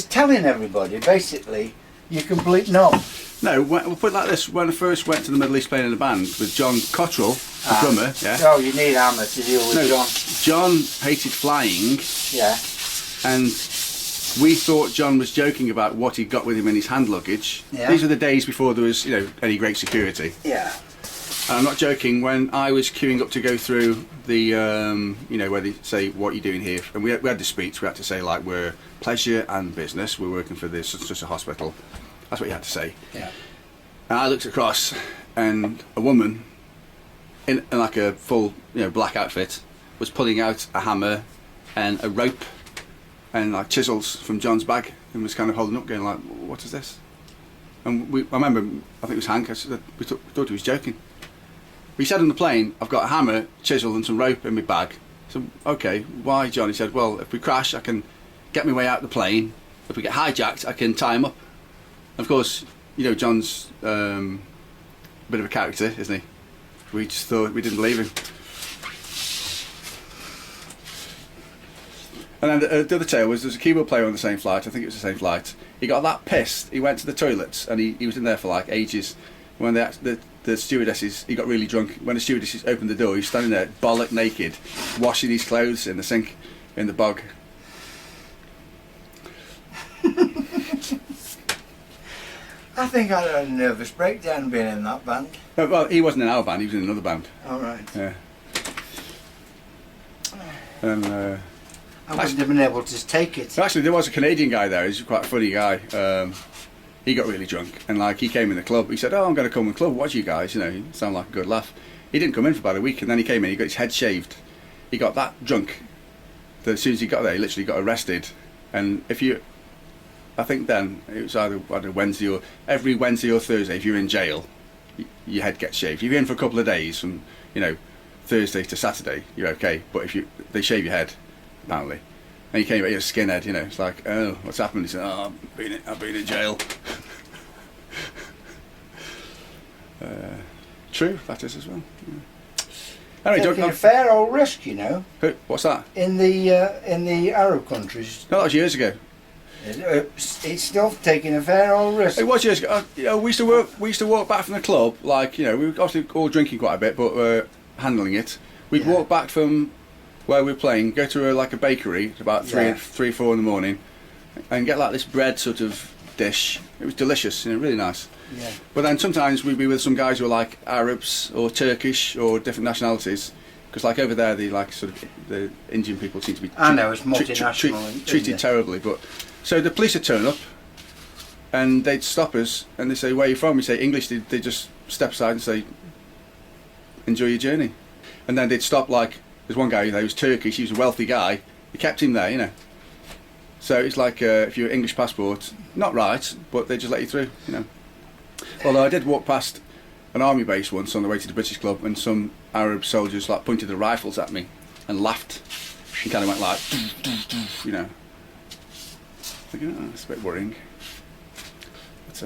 telling everybody basically you're complete knob. No, we'll put it like this. When I first went to the Middle East playing in a band with John Cottrell, the drummer, yeah. Oh, you need a hammer to deal with No, John. John hated flying, Yeah. and we thought John was joking about what he got with him in his hand luggage. Yeah. These were the days before there was, any great security. Yeah. And I'm not joking. When I was queuing up to go through the, where they say what you're doing here, and we had the speech. We had to say like we're pleasure and business. We're working for this such a hospital. That's what you had to say. Yeah. And I looked across, and a woman in like a full, black outfit was pulling out a hammer and a rope and like chisels from John's bag, and was kind of holding up, going like, "What is this?" And I remember, I think it was Hank. We thought he was joking. He said on the plane, "I've got a hammer, chisel, and some rope in my bag." So, okay, why, John? He said, "Well, if we crash, I can get my way out the plane. If we get hijacked, I can tie him up." And of course, John's a bit of a character, isn't he? We just thought, we didn't believe him. And then the other tale was, there's a keyboard player on the same flight. I think it was the same flight. He got that pissed. He went to the toilets and he was in there for like ages. When the stewardesses, he got really drunk. When the stewardesses opened the door, he was standing there bollock naked, washing his clothes in the sink in the bog. I think I had a nervous breakdown being in that band. Well, he wasn't in our band. He was in another band. All right. Yeah. And I wouldn't have been able to take it. actually, there was a Canadian guy there. He's quite a funny guy. He got really drunk, and like he came in the club. He said, "Oh, I'm going to come in the club. Watch you guys. You sound like a good laugh." He didn't come in for about a week, and then he came in. He got his head shaved. He got that drunk that as soon as he got there, he literally got arrested. And I think then it was either Wednesday or every Wednesday or Thursday. If you're in jail, your head gets shaved. If you're in for a couple of days, from Thursday to Saturday, you're okay. But if they shave your head, apparently. And he came back, he had a skinhead. It's like, oh, what's happened? He said, oh, I've been in jail. True, that is as well. Yeah. Anyway, Taking a fair old risk, What's that? in the Arab countries. No, that was years ago. It's still taking a fair old risk. It was years ago. We used to walk back from the club, like, we were obviously all drinking quite a bit, but handling it. We'd walk back from where we were playing, go to like a bakery at about 3 or 4 in the morning, and get like this bread sort of dish. It was delicious, really nice. Yeah. But then sometimes we'd be with some guys who were like Arabs or Turkish or different nationalities, because like over there, the like sort of the Indian people seem to be I know it's multinational, treated terribly. But so the police would turn up, and they'd stop us, and they say, "Where are you from?" We say English. They just step aside and say, "Enjoy your journey," and then they'd stop. Like there's one guy who was Turkish. He was a wealthy guy. They kept him there, So it's like if you're English passport, not right, but they just let you through, Although I did walk past an army base once on the way to the British Club, and some Arab soldiers like pointed their rifles at me and laughed, and kind of went like, Thinking, oh, it's a bit worrying. But,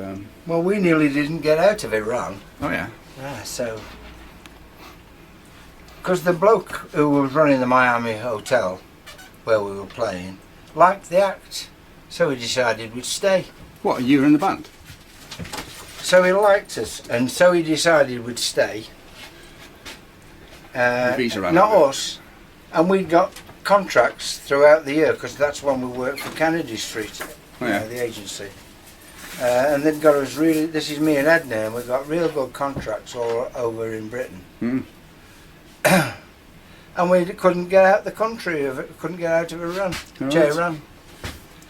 well, we nearly didn't get out of Iran. Oh yeah. So. Because the bloke who was running the Miami hotel where we were playing liked the act, so he decided we'd stay. What, you were in the band? So he liked us, and so he decided we'd stay. Visa ran not out. us, and we got contracts throughout the year, because that's when we worked for Kennedy Street, the agency. And they'd got us really, this is me and Edna, and we got real good contracts all over in Britain. Mm. And we couldn't get out the country of it, couldn't get out of Iran, Tehran.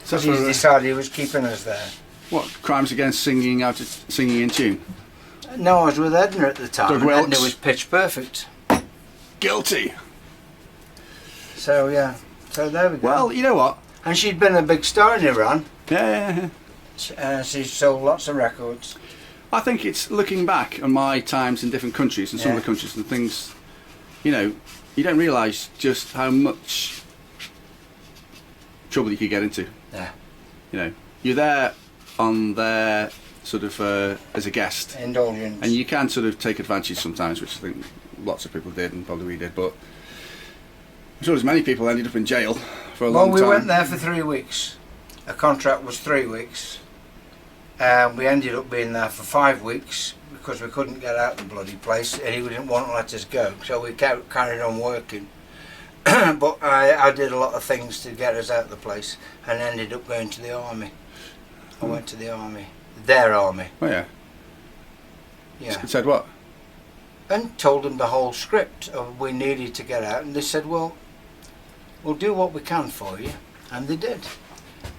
So he decided he was keeping us there. What, crimes against singing in tune? No, I was with Edna at the time. Doug Wilkes. Edna was pitch perfect. Guilty. So yeah, so there we go. Well, you know what? And she'd been a big star in Iran. Yeah. She sold lots of records. I think it's looking back on my times in different countries and some of the countries and things, you don't realise just how much trouble you could get into. Yeah. You're there on their sort of as a guest. Indulgence. And you can sort of take advantage sometimes, which I think lots of people did and probably we did, but I'm sure as many people ended up in jail for a long time. Well, we went there for 3 weeks. A contract was 3 weeks. We ended up being there for 5 weeks because we couldn't get out the bloody place, and he didn't want to let us go, so we carried on working. But I did a lot of things to get us out of the place, and ended up going to the army. I went to the army, their army. Oh yeah. Yeah. It said what? And told them the whole script of we needed to get out, and they said, well, we'll do what we can for you, and they did.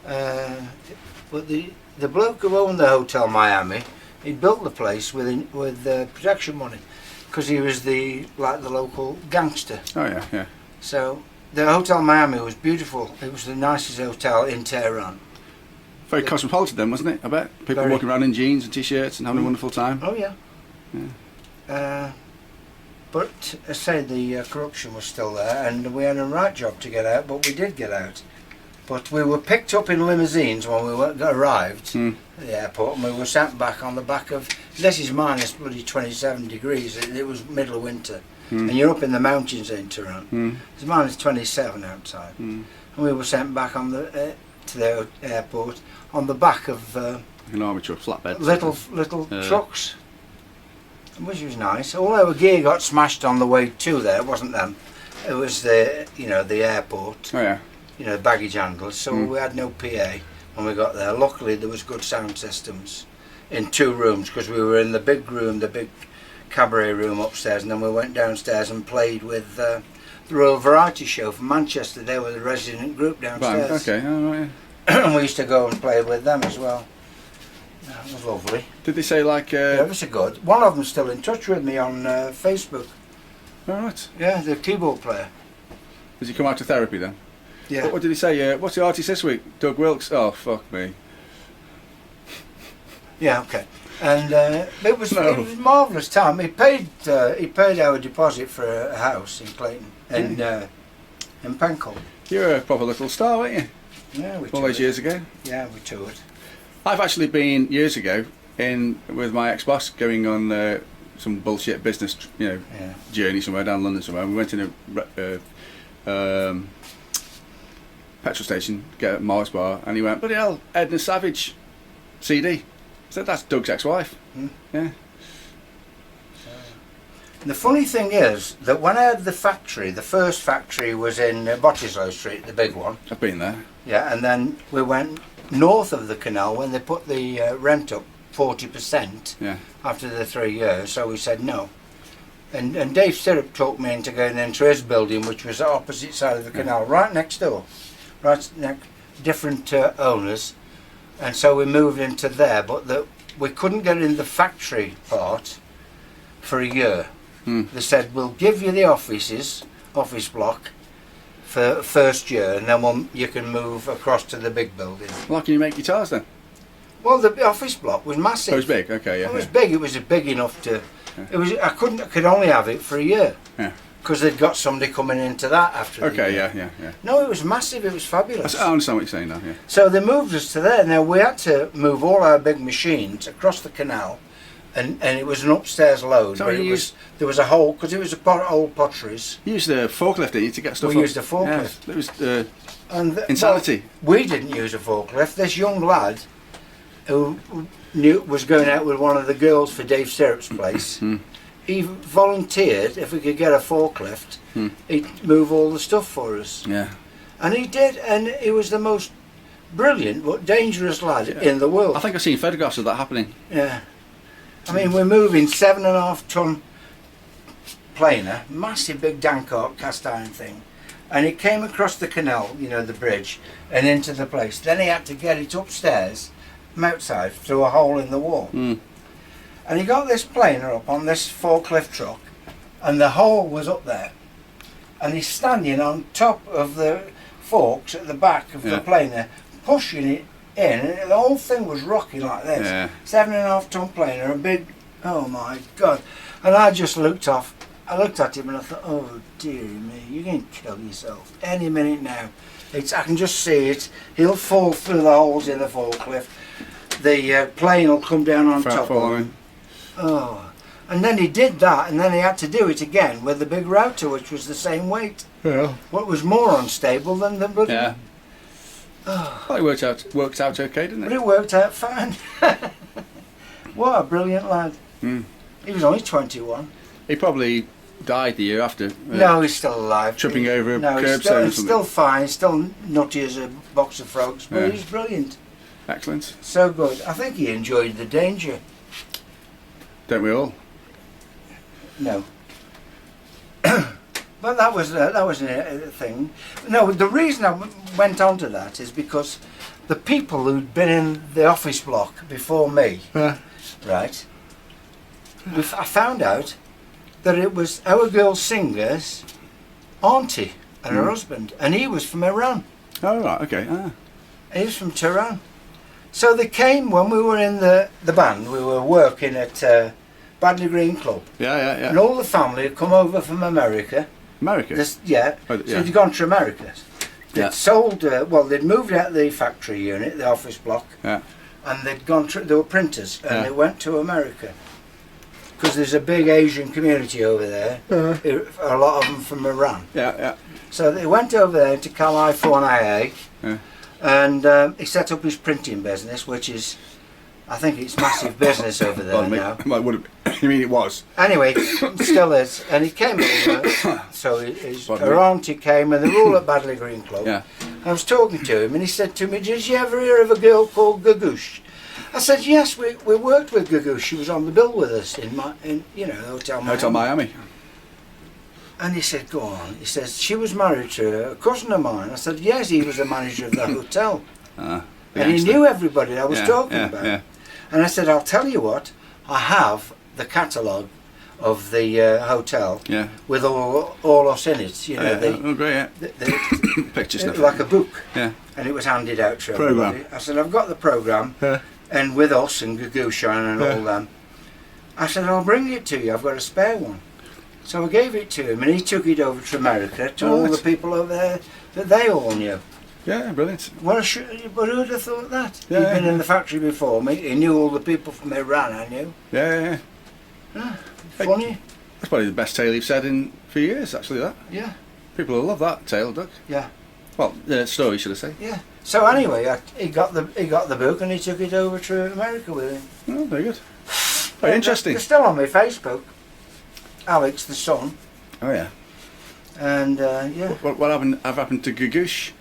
But the bloke who owned the Hotel Miami, he built the place with protection money, because he was the local gangster. Oh yeah. So the Hotel Miami was beautiful. It was the nicest hotel in Tehran. Very cosmopolitan then, wasn't it? I bet people walking around in jeans and t-shirts and having a wonderful time. Oh yeah. But I say the corruption was still there, and we had a right job to get out, but we did get out. But we were picked up in limousines when we arrived at the airport, and we were sent back on the back of, this is minus bloody 27 degrees, it was middle of winter, and you're up in the mountains in Tehran, it's minus 27 outside, and we were sent back on the to the airport on the back of an army truck, flatbed. Little trucks, which was nice. All our gear got smashed on the way to there, it wasn't them, it was the airport. Oh yeah. Baggage handlers, so we had no PA when we got there. Luckily there was good sound systems in 2 rooms, because we were in the big room, the big cabaret room upstairs, and then we went downstairs and played with the Royal Variety Show from Manchester. They were the resident group downstairs. Okay, all right. And we used to go and play with them as well. That was lovely. Did they say like... Yeah, it was good. One of them's still in touch with me on Facebook. All right. Yeah, the keyboard player. Does he come out to therapy then? Yeah. What did he say? What's the artist this week? Doug Wilkes? Oh, fuck me. Yeah, okay. And it was a marvellous time. He paid our deposit for a house in Clayton, in Penkhull. You're a proper little star, weren't you? Yeah, we toured. All those years ago? Yeah, we toured. I've actually been, years ago, with my ex-boss, going on some bullshit business, journey somewhere down London somewhere. We went in petrol station, get a Mars bar, and he went, bloody hell, Edna Savage CD. I said, that's Doug's ex-wife. Yeah. The funny thing is that when I had the factory, the first factory was in Bottislow Street, the big one. I've been there. Yeah, and then we went north of the canal when they put the rent up 40% after the 3 years, so we said no. And Dave Stirrup talked me into going into his building, which was the opposite side of the canal, right next door. Different owners, and so we moved into there, but we couldn't get in the factory part for a year. They said, we'll give you the office block for first year, and then you can move across to the big building. Well, can you make guitars then? Well, the office block was massive. Oh, it was big, okay, yeah. It was big, it was big enough to... I could only have it for a year. Yeah. Because they'd got somebody coming into that after the year. Yeah. No, it was massive, it was fabulous. I understand what you're saying now, yeah. So they moved us to there. Now, we had to move all our big machines across the canal, and it was an upstairs load. So there was a hole, because it was old potteries. You used the forklift, didn't you, to get stuff up? We used a forklift. Yeah, it was insanity. Well, we didn't use a forklift. This young lad who was going out with one of the girls for Dave Stirrup's place, he volunteered if we could get a forklift, he'd move all the stuff for us. Yeah. And he did, and he was the most brilliant but dangerous lad in the world. I think I've seen photographs of that happening. Yeah. I mean, we're moving 7.5 ton planer, massive big Dankart cast iron thing, and it came across the canal, you know, the bridge, and into the place. Then he had to get it upstairs, from outside, through a hole in the wall. And he got this planer up on this forklift truck, and the hole was up there, and he's standing on top of the forks at the back of the planer, pushing it in, and the whole thing was rocking like this. 7.5 ton planer, a big, oh my God. And I just looked off, I looked at him and I thought, oh dear me, you're going to kill yourself any minute now. I can just see it, he'll fall through the holes in the forklift, the plane will come down on top of him. Oh, and then he did that, and then he had to do it again with the big router, which was the same weight. Yeah. What was more unstable than the bloody... Yeah. Oh. Well, it worked out okay, didn't it? But it worked out fine. What a brilliant lad. He was only 21. He probably died the year after. No, he's still alive. Tripping over a curbstone or he's something. still fine, still nutty as a box of frogs, but he's brilliant. Excellent. So good. I think he enjoyed the danger. Don't we all? No. But that was a thing. No, the reason I went on to that is because the people who'd been in the office block before me, right, I found out that it was our girl singer's auntie and her husband, and he was from Iran. Oh, right, okay. He was from Tehran. So they came when we were in the band, we were working at Badley Green Club. Yeah. And all the family had come over from America. America? So they'd gone to America. They'd sold, they'd moved out the factory unit, the office block, and they'd gone to, they were printers, and they went to America. Because there's a big Asian community over there, a lot of them from Iran. Yeah. So they went over there to California, and he set up his printing business, which is, I think it's massive business over there now. You mean it was? Anyway, still is. And he came over, so her auntie came, and they were all at Badley Green Club. Yeah. I was talking to him, and he said to me, did you ever hear of a girl called Gagoosh? I said, yes, we worked with Gagoosh. She was on the bill with us in Hotel Miami. Hotel Miami. And he said, go on. He says, she was married to a cousin of mine. I said, yes, he was the manager of the hotel. And he knew everybody I was talking about. Yeah. And I said, I'll tell you what, I have the catalogue of the hotel with all us in it. You know, great, pictures, like a book. Yeah. And it was handed out to everybody. I said, I've got the programme, and with us and Gagushan and all them. I said, I'll bring it to you, I've got a spare one. So I gave it to him, and he took it over to America to all the people over there that they all knew. Yeah, brilliant. But who'd have thought that? He'd been in the factory before me, he knew all the people from Iran, I knew. Yeah. Funny. That's probably the best tale you've said in for years, actually, that. Yeah. People will love that tale, Doug. Yeah. Well, the story, should I say? Yeah. So anyway, he got the book and he took it over to America with him. Oh, very good. Very interesting. They're still on my Facebook. Alex, the son. Oh yeah. And yeah. What happened to Gagoosh?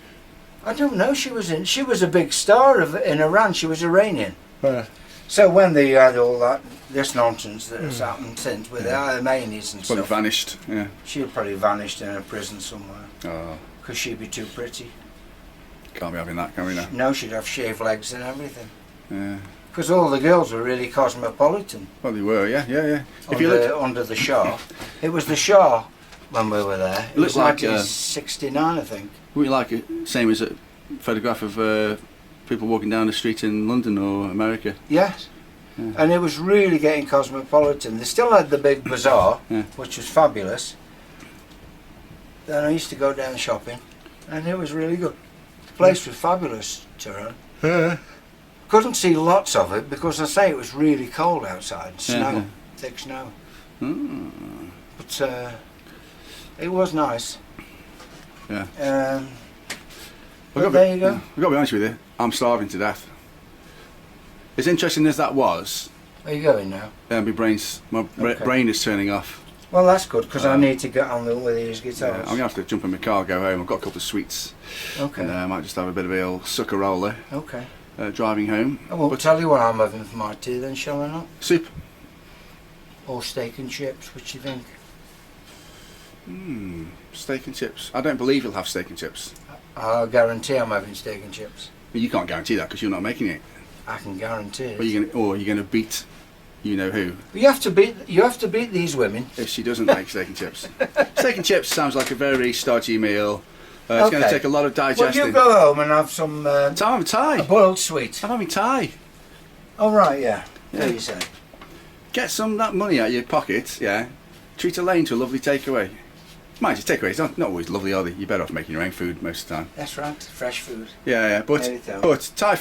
I don't know. She was a big star in Iran. She was Iranian. Yeah. So when they had all this nonsense that has happened since with the Armenians and Probably stuff, vanished. Yeah. she had probably vanished in a prison somewhere Oh, because she'd be too pretty. can't be having that, can we now? No, she'd have shaved legs and everything. Yeah. Because all the girls were really cosmopolitan. Well, they were. Yeah, yeah, yeah. Under the Shah. It was the Shah when we were there. It Looks was like 1969, I think. we like it same as a photograph of people walking down the street in London or America. Yes. Yeah. And it was really getting cosmopolitan. They still had the big bazaar, Yeah. which was fabulous. Then I used to go down shopping, and it was really good. The place was fabulous, Tyrone. Yeah. Couldn't see lots of it because I say it was really cold outside. Snow, Yeah. thick snow. Mm. But it was nice. Yeah. But there you go. I've got to be honest with you. I'm starving to death. As interesting as that was, Where are you going now? my Okay. brain is turning off. Well, that's good because I need to get on with these Yeah, guitars. I'm gonna have to jump in my car, go home. I've got a couple of sweets, Okay. and I might just have a bit of a old sucker roller Okay. driving home. I won't But tell you what I'm having for my tea then, shall I not? soup. Or steak and chips, what do you think? Steak and chips. I don't believe you'll have steak and chips. I'll guarantee I'm having steak and chips. But you can't guarantee that because you're not making it. I can guarantee it. Or you're gonna beat, you know who, But you have to beat these women. if she doesn't make steak and chips. Steak and chips sounds like a very stodgy meal. It's going to Okay. take a lot of Well, digesting. you go home and have some I'm having Thai. a boiled sweet. I'm having Thai. Oh right, yeah. Yeah. There you say. Get some of that money out of your pocket, yeah. Treat Elaine to a lovely takeaway. Mind you, takeaways not always lovely, are they? You're better off making your own food most of the time. That's right. Fresh food. Yeah, yeah. There you go. But Thai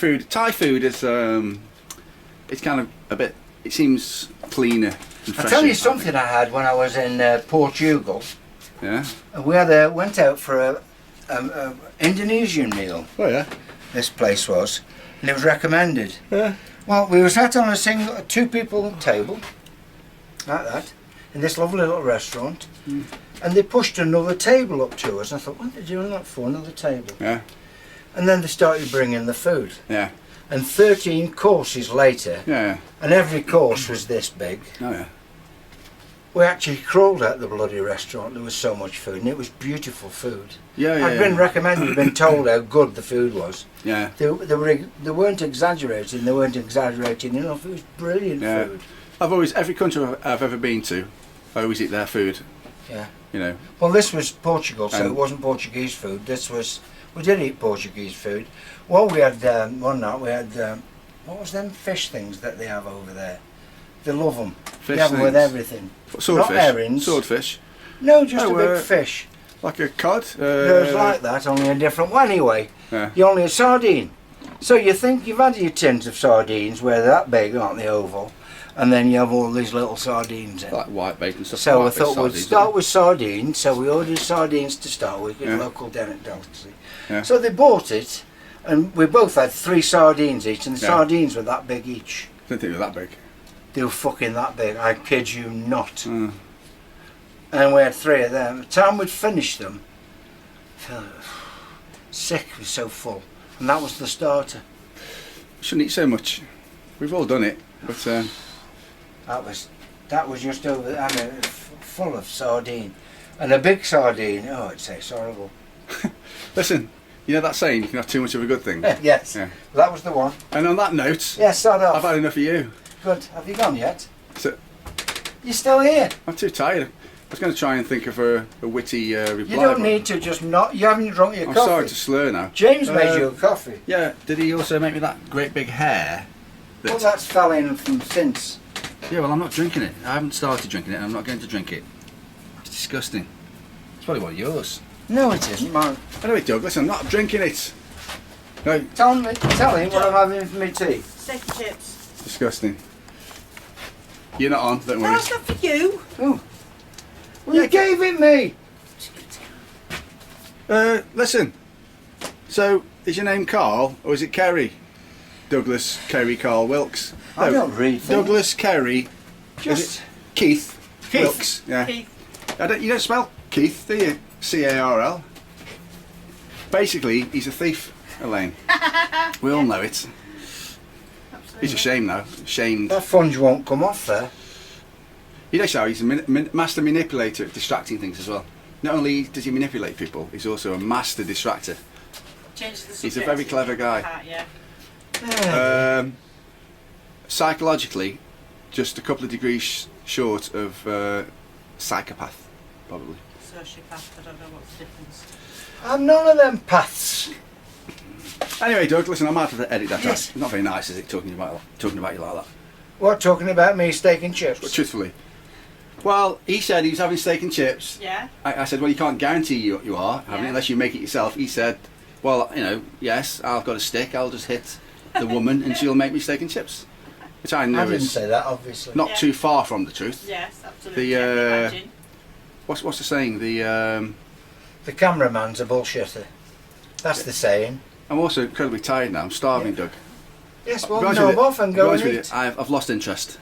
food is it's kind of a bit. It seems cleaner and I'll fresher. tell you something I had when I was in Portugal. Yeah. We went out for a Indonesian meal. Oh yeah. This place was, and it was recommended. Yeah. Well, we were sat on a two people table, like that, in this lovely little restaurant, and they pushed another table up to us. I thought, what are they doing that for, another table? Yeah. And then they started bringing the food. Yeah. And 13 courses later, Yeah. and every course was this big, Oh yeah. we actually crawled out the bloody restaurant. There was so much food, and it was beautiful food. Yeah, yeah. I'd been recommended, been told how good the food was. Yeah. They weren't exaggerating. They weren't exaggerating enough. It was brilliant Yeah. food. Every country I've ever been to, I always eat their food. Yeah. You know. Well, this was Portugal, so And- it wasn't Portuguese food. We did eat Portuguese food. Well, we had one night. We had what was them fish things that they have over there? They love them. Fish They have them with things? everything. Swordfish. Not herrings. Swordfish. No, just Oh, a big fish. Like a cod. It was like that, only a different one anyway. Yeah. You're only a sardine. So you think you've had your tins of sardines where they're that big, aren't they, oval? And then you have all these little sardines in. Like white bacon stuff. So I white thought we'd sardines, start with sardines. So we ordered sardines to start with, Yeah. local delicacy. Yeah. So they bought it, and we both had 3 sardines each, and the Yeah. sardines were that big each. Didn't think they were that big. They were fucking that big, I kid you not. Mm. And we had 3 of them. By the time we'd finished them, I felt sick, we were so full. And that was the starter. Shouldn't eat so much. We've all done it, but That was just over, I mean, full of sardine. And a big sardine, oh, it's horrible. listen. You know that saying, you can have too much of a good thing. Yes, Yeah. that was the one. And on that note, Yeah, start off. I've had enough of you. Good. Have you gone yet? So, You're still here. I'm too tired. I was going to try and think of a witty reply. You don't but need to just not. You haven't drunk your I'm coffee. sorry to slur now. James made you a coffee. Yeah, did he also make me that great big hair? Well, that's fell in from since. Yeah, well, I'm not drinking it. I haven't started drinking it, and I'm not going to drink it. It's disgusting. It's probably one of yours. No, it isn't, man. Anyway, Doug, listen, I'm not drinking it. No, Tell him what I'm having for my tea. Steak and chips. disgusting. You're not on, don't No, worry. it's not for you. Oh. Well, you gave it me. Listen, So, is your name Carl or is it Kerry? Douglas Kerry Carl Wilkes. I don't read things. Douglas Kerry. Just Is it Keith Wilkes. Yeah. Keith. You don't spell Keith, do you? C-A-R-L. Basically, he's a thief, Elaine. We all know it. Absolutely. He's ashamed though. Ashamed. that funge won't come off there. You know how he's a master manipulator of distracting things as well. Not only does he manipulate people, he's also a master distractor. Change the He's a subject. very clever guy. Yeah. Psychologically, just a couple of degrees short of psychopath, probably. Sociopath, I don't know what's the difference. I'm none of them paths. Anyway, Doug, listen, I might have to edit that out. Yes. It's not very nice, is it, talking about you like that? What, talking about me, steak and But chips? truthfully, well, he said he was having steak and chips. Yeah. I said, well, you can't guarantee you are having it Yeah. unless you make it yourself. He said, well, yes, I've got a stick. I'll just hit the woman and she'll make me steak and chips, which I know I didn't is say that, obviously. not Yeah. too far from the truth. Yes, absolutely. The, I can imagine. What's the saying? The cameraman's a bullshitter. That's the saying. I'm also incredibly tired now. I'm starving, Doug. Yes, To well, be honest knob with you- off and to be go honest and with eat. you, I've lost interest.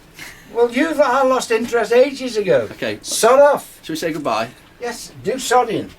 Well, I lost interest ages ago. Okay, Sod off. shall we say goodbye? Yes, do sodding.